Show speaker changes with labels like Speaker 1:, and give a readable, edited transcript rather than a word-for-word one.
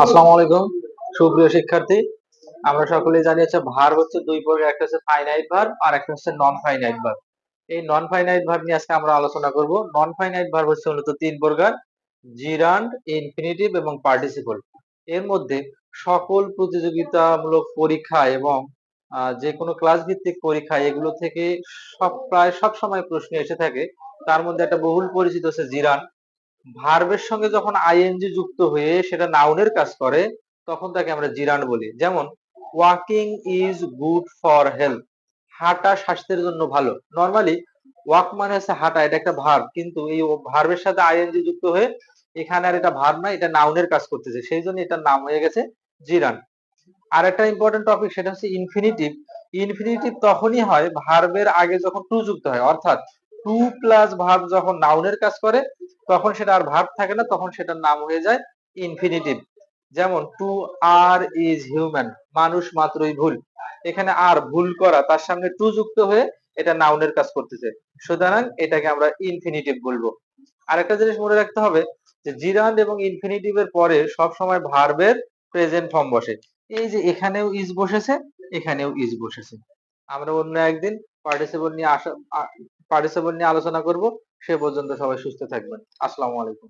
Speaker 1: আসসালামু আলাইকুম সুপ্রিয় শিক্ষার্থী। আমরা সকলেই জানি ভার্ব হচ্ছে দুই প্রকার, একটা হচ্ছে ফাইনাইট ভার্ব আর একটা হচ্ছে নন ফাইনাইট ভার্ব। এই নন ফাইনাইট ভার্ব নিয়ে আজকে আমরা আলোচনা করব। নন ফাইনাইট ভার্ব হচ্ছে মূলত তিন প্রকার: জিরান্ড, ইনফিনিটিভ এবং পার্টিসিপল। এর মধ্যে সকল প্রতিযোগিতামূলক পরীক্ষা এবং যে কোনো ক্লাস ভিত্তিক পরীক্ষা এগুলো থেকে প্রায় সব সময় প্রশ্ন এসে থাকে। তার মধ্যে একটা বহুল পরিচিত হচ্ছে জিরান্ড। ভার্বের সঙ্গে যখন আইএনজি যুক্ত হয়ে সেটা নাউনের কাজ করে তখন তাকে আমরা জিরান্ড বলি। যেমন walking is good for health, হাঁটা স্বাস্থ্যের জন্য ভালো। নরমালি ওয়াক মানে হচ্ছে হাঁটা, এটা একটা ভার্ব, কিন্তু এই ভার্বের সাথে আইএনজি যুক্ত হয়ে এখানে আর এটা ভার্ব না, এটা নাউনের কাজ করতেছে, সেই জন্য এটার নাম হয়ে গেছে জিরান্ড। আর একটা ইম্পর্টেন্ট টপিক, সেটা হচ্ছে ইনফিনিটিভ। ইনফিনিটিভ তখনই হয় ভার্বের আগে যখন টু যুক্ত হয়, অর্থাৎ টু প্লাস ভার্ব যখন নাউনের কাজ করে তখন সেটা আর ভার্ব থাকে না, তখন সেটার নাম হয়ে যায় ইনফিনিটিভ। যেমন টু আর ইজ হিউম্যান, মানুষ মাত্রই ভুল। এখানে আর ভুল করা, তার সামনে টু যুক্ত হয়ে এটা নাউনের কাজ করতেছে, সুতরাং এটাকে আমরা ইনফিনিটিভ বলবো। আরেকটা জিনিস মনে রাখতে হবে যে জিরান্ড এবং ইনফিনিটিভের পরে সব সময় ভার্বের প্রেজেন্ট ফর্ম বসে। এই যে এখানেও ইজ বসেছে, এখানেও ইজ বসেছে। আমরা অন্য একদিন পার্টিসিপল নিয়ে আলোচনা করব। সে পর্যন্ত সবাই সুস্থ থাকবেন। আসসালামু আলাইকুম।